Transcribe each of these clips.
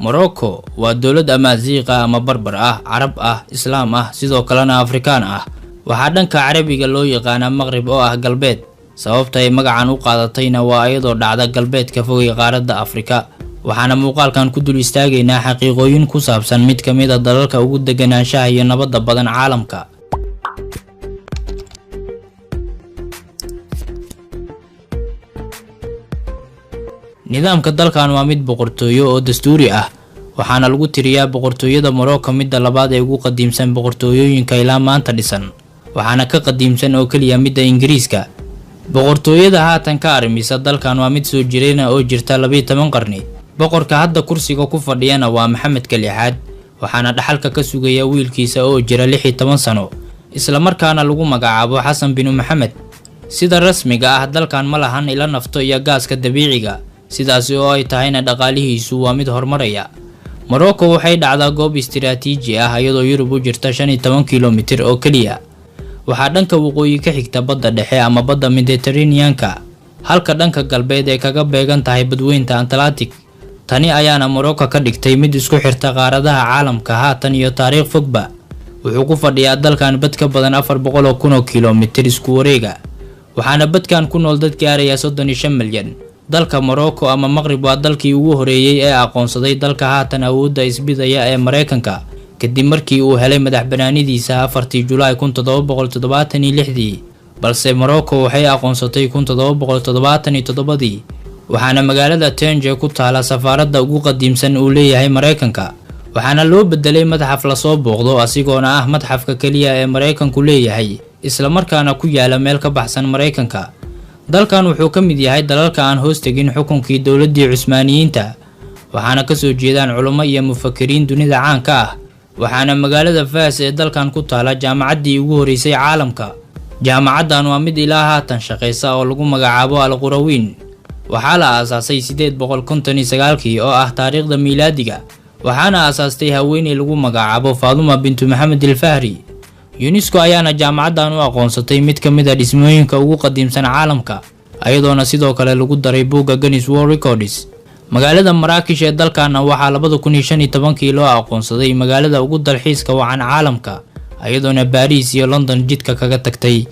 Morocco waa dawlad Amaaziiqa ama barbar ah, Carab ah, Islaam ah, sidoo kalena Afrikaan ah. Waxaa dhanka Carabiga loo yaqaan Maghrib oo ah galbeed. Sababta ay magacan u qaadatayna waa iyadoo dhacda galbeedka fog ee qaaradda Afrika. Waxaana muuqaalkan ku dul istaagaynaa xaqiiqooyin ku saabsan mid ka mid ah dalalka ugu deganaanshaha iyo nabadda badan caalamka. Nidaamka dalkan waa mid boqortooyo oo dastuuri ah, waxaana lagu tiriyaa boqortooyada Morocco midda labaad ee ugu qadiimsan boqortooyooyinka ilaa maanta dhisan, waxaana ka qadiimsan oo kaliya midda Ingiriiska. Boqortooyada haatan ka arrimisa dalkan waa mid soo jireen oo jirta 12 qarni. Boqorka hadda kursiga ku fadhiyana waa Maxamedka lixaad, waxaana dhaxalka ka sugaya wiilkiisa oo jira 16 sano, isla markaana lagu magacaabo Xasan bin Maxamed. Sida rasmiga ah dalkan ma lahan ilo nafto iyo gaaska dabiiciga, sidaas oo ay tahayna dhaqaalihiisu waa mid horumaraya. Morocco waxay dhacdaa goob istiraatiiji ah iyadoo Yurub u jirta 15 kiiloomitir oo kaliya. Waxaa dhanka waqooyi ka xigta badda dhexe ama badda Mediterranean-ka, halka dhanka galbeed ay kaga beegan tahay badweynta Atlantic. Tani ayaana Morocco ka dhigtay mid isku xirta qaaradaha caalamka haatan iyo taariikh fogba. Wuxuu ku fadhiyaa dalkan bad ka badan 400,000 kiiloomitir isku wareega, waxaana badkan ku nool dad gaaraya 35 milyan. Dalka Morocco ama Maghrib waa dalkii ugu horeeyay ee aqoonsaday dalka haatan awoodda isbidaya ee Mareykanka kadib markii uu helay madaxbannaanidiisa 4 Julaay 1776, balse Morocco waxay aqoonsatay 1777, waxaana magaalada Tangier ku taala safaaradda ugu qadiimsan uu leeyahay Mareykanka. Waxaana loo bedelay madxaf la soo booqdo asigoona ah madxafka kaliya ee Mareykanku leeyahay, isla markaana ku yaala meel ka baxsan Mareykanka. Dalkan wuxuu ka mid yahay dalalka aan hoos tagin xukunkii dawladdii Cusmaaniyiinta, waxaana ka soo jeedaan culimo iyo mufakkiriin dunida caanka ah. Waxaana magaalada Fas ee dalkan ku taala jaamacaddii ugu horeysay caalamka. Jaamacaddan waa mid ilaa haatan shaqeysa oo lagu magacaabo Al-Qurawin. Waxaa la aasaasay 859 oo ah taariikhda miilaadiga, waxaana aasaastay haweeney lagu magacaabo Faaduma bintu Maxamed al-Fahri. UNESCO ayaana jaamacaddan u aqoonsatay mid ka mid ah dhismooyinka ugu qadiimsan caalamka, ayadoona sidoo kale lagu daray buugga Guinness World Records. Magaalada Marrakesh ee dalkana waxaa 2015 loo aqoonsaday magaalada ugu dalxiiska wacan caalamka, ayadoona Paris iyo London jidka kaga tagtay.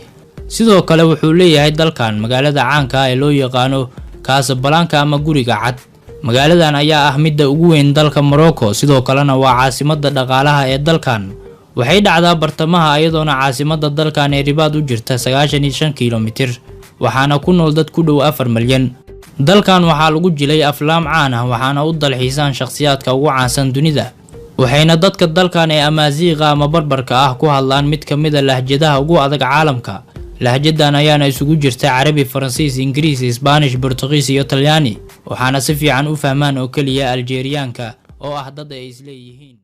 Sidoo kale wuxuu leeyahay dalkan magaalada caanka ah ee loo yaqaano Casablanca ama Guriga Cad. Magaaladan ayaa ah midda ugu weyn dalka Morocco, sidoo kalena waa caasimadda dhaqaalaha ee dalkan. Waxay dhacdaa bartamaha ayadoona caasimadda dalkan ee Ribaad u jirta 95 kiiloomitir, waxaana ku nool dad ku dhow 4 milyan. Dalkan waxaa lagu jilay aflaam caan ah, waxaana u dalxiisaan shakhsiyaadka ugu caansan dunida. Waxayna dadka dalkan ee Amaaziiqa ama barbarka ah ku hadlaan mid ka mid ah lahjadaha ugu adag caalamka. Lahjadan ayaana isugu jirta Carabi, Faransiis, Ingiriis, Isbaanish, Boortaqiis iyo Talyaani, waxaana si fiican u fahmaan oo kaliya Aljeeriyaanka oo ah dad ay isleeyihiin.